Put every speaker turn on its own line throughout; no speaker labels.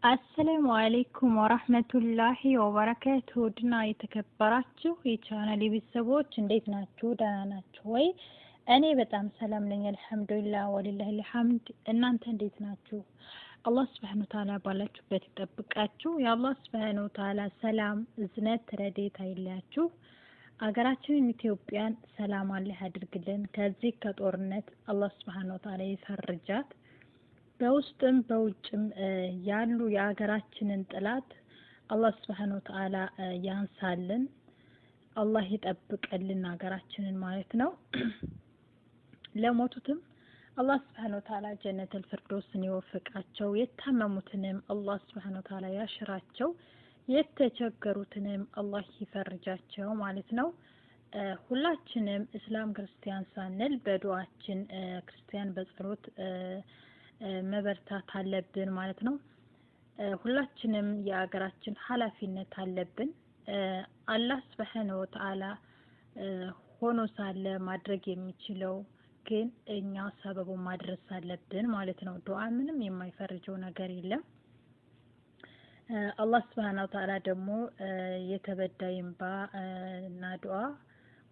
አሰላሙ አለይኩም ወራህመቱላሂ ወበረካቱ ድና የተከበራችሁ የቻናሌ ቤተሰቦች እንዴት ናችሁ? ደህና ናችሁ ወይ? እኔ በጣም ሰላም ነኝ አልሐምዱሊላህ ወሊላሂል ሐምድ። እናንተ እንዴት ናችሁ? አላህ Subhanahu Wa Ta'ala ባላችሁበት ይጠብቃችሁ። የአላህ Subhanahu Wa Ta'ala ሰላም እዝነት ረድኤት አይለያችሁ። አገራችንን ኢትዮጵያን ሰላም አላህ ያድርግልን። ከዚህ ከጦርነት አላህ Subhanahu Wa Ta'ala ይፈርጃት። በውስጥም በውጭም ያሉ የአገራችንን ጥላት አላህ Subhanahu Wa Ta'ala ያንሳልን። አላህ ይጠብቅልን አገራችንን ማለት ነው። ለሞቱትም አላህ Subhanahu Wa Ta'ala ጀነተል ፊርደውስን ይወፍቃቸው። የታመሙትንም አላህ Subhanahu Wa Ta'ala ያሽራቸው። የተቸገሩትንም አላህ ይፈርጃቸው ማለት ነው። ሁላችንም እስላም ክርስቲያን ሳንል በዱዓችን ክርስቲያን በጸሎት መበርታት አለብን ማለት ነው። ሁላችንም የአገራችን ኃላፊነት አለብን። አላህ Subhanahu Wa Ta'ala ሆኖ ሳለ ማድረግ የሚችለው ግን እኛ ሰበቡ ማድረስ አለብን ማለት ነው። ዱዓ ምንም የማይፈርጀው ነገር የለም። አላህ Subhanahu Wa Ta'ala ደግሞ የተበዳይን እና ዱዓ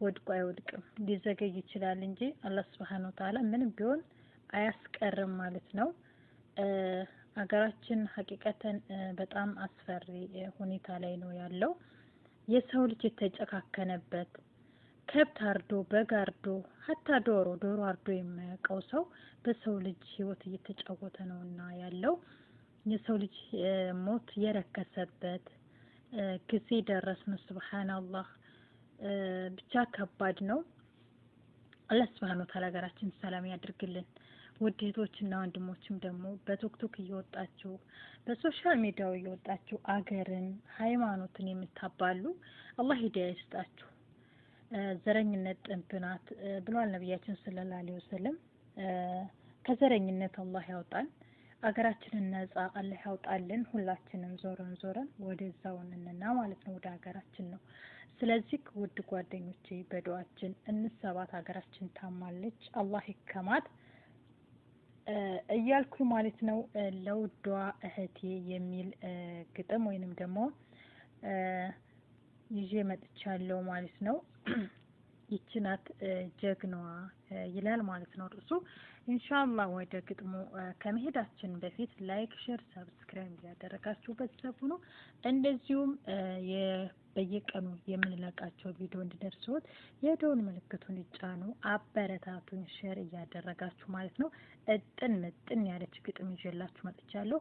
ወድቆ አይወድቅም። ሊዘገይ ይችላል እንጂ አላህ Subhanahu Wa Ta'ala ምንም ቢሆን አያስቀርም ማለት ነው። አገራችን ሀቂቀተን በጣም አስፈሪ ሁኔታ ላይ ነው ያለው። የሰው ልጅ የተጨካከነበት ከብት አርዶ በግ አርዶ ሀታ ዶሮ አርዶ የማያውቀው ሰው በሰው ልጅ ህይወት እየተጫወተ ነውና ያለው። የሰው ልጅ ሞት የረከሰበት ጊዜ ደረስን። ሱብሃንአላህ ብቻ ከባድ ነው። አላህ Subhanahu Wa Ta'ala ሀገራችን ሰላም ያድርግልን። ውድ እህቶችና ወንድሞችም ደግሞ በቲክቶክ እየወጣችሁ በሶሻል ሚዲያው እየወጣችሁ አገርን ሃይማኖትን የምታባሉ አላህ ሂዳያ ይስጣችሁ። ዘረኝነት ጥንብናት ብሏል ነብያችን ሰለላሁ ዐለይሂ ወሰለም። ከዘረኝነት አላህ ያውጣን። አገራችንን ነጻ አላህ ያውጣልን። ሁላችንም ዞረን ወደዛው እንነና ማለት ነው፣ ወደ ሀገራችን ነው። ስለዚህ ውድ ጓደኞቼ በዱዓችን እንሰባት። ሀገራችን ታማለች፣ አላህ ይከማት እያልኩ ማለት ነው። ለውዷ እህቴ የሚል ግጥም ወይንም ደግሞ ይዤ መጥቻለሁ ማለት ነው። ይችናት ጀግናዋ ይላል ማለት ነው ርዕሱ። ኢንሻአላህ ወደ ግጥሙ ከመሄዳችን በፊት ላይክ፣ ሼር፣ ሰብስክራይብ ያደረጋችሁ በተሰቡ ነው። እንደዚሁም በየቀኑ የምንለቃቸው ቪዲዮ እንዲደርሶት የደወል ምልክቱን ይጫኑ። አበረታቱን ሼር እያደረጋችሁ ማለት ነው። እጥን ምጥን ያለች ግጥም ይዤላችሁ መጥቻለሁ።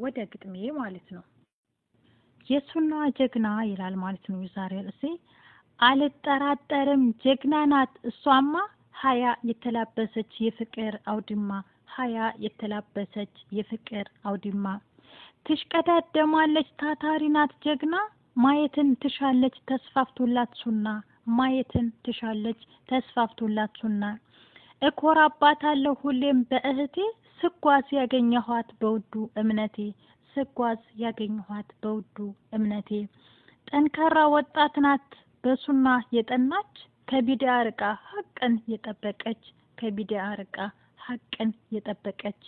ወደ ግጥሜ ማለት ነው። የሱና ጀግና ይላል ማለት ነው የዛሬ ርዕሴ። አልጠራጠርም ጀግና ናት እሷማ፣ ሀያ የተላበሰች የፍቅር አውድማ፣ ሀያ የተላበሰች የፍቅር አውድማ። ትሽቀዳደማለች ታታሪ ናት ጀግና፣ ማየትን ትሻለች ተስፋፍቶላት ሱና፣ ማየትን ትሻለች ተስፋፍቶላት ሱና። እኮራባታለሁ ሁሌም በእህቴ፣ ስጓዝ ያገኘኋት በውዱ እምነቴ፣ ስጓዝ ያገኘኋት በውዱ እምነቴ። ጠንካራ ወጣት ናት በሱና የጠናች፣ ከቢድዓ ርቃ ሐቅን የጠበቀች፣ ከቢድዓ ርቃ ሐቅን የጠበቀች።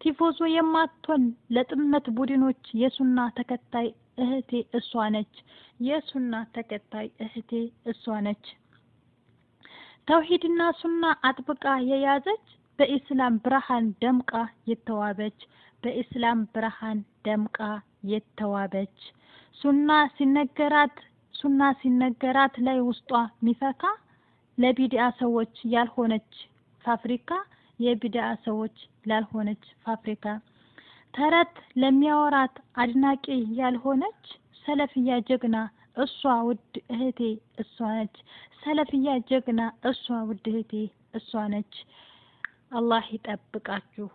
ቲፎዞ የማትሆን ለጥመት ቡድኖች የሱና ተከታይ እህቴ እሷ ነች፣ የሱና ተከታይ እህቴ እሷ ነች። ተውሂድና ሱና አጥብቃ የያዘች፣ በኢስላም ብርሃን ደምቃ የተዋበች፣ በኢስላም ብርሃን ደምቃ የተዋበች። ሱና ሲነገራት ላይ ውስጧ ሚፈካ፣ ለቢድዓ ሰዎች ያልሆነች ፋብሪካ፣ የቢድዓ ሰዎች ላልሆነች ፋብሪካ። ተረት ለሚያወራት አድናቂ ያልሆነች፣ ሰለፍያ ጀግና እሷ ውድ እህቴ እሷ ነች፣ ሰለፍያ ጀግና እሷ ውድ እህቴ እሷ ነች። አላህ ይጠብቃችሁ።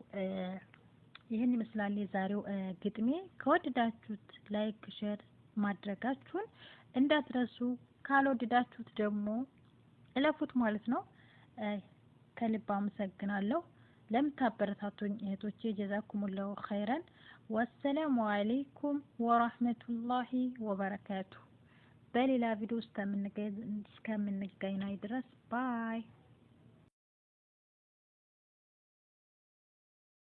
ይህን ይመስላል የዛሬው ግጥሜ። ከወደዳችሁት ላይክ ሼር ማድረጋችሁን እንዳትረሱ፣ ካልወደዳችሁት ደግሞ እለፉት ማለት ነው። ከልብ አመሰግናለሁ ለምታበረታቱኝ እህቶቼ። ጀዛኩሙላሁ ኸይረን። ወሰላሙ አለይኩም ወራህመቱላሂ ወበረካቱ። በሌላ ቪዲዮ እስከምንገናኝ ድረስ ባይ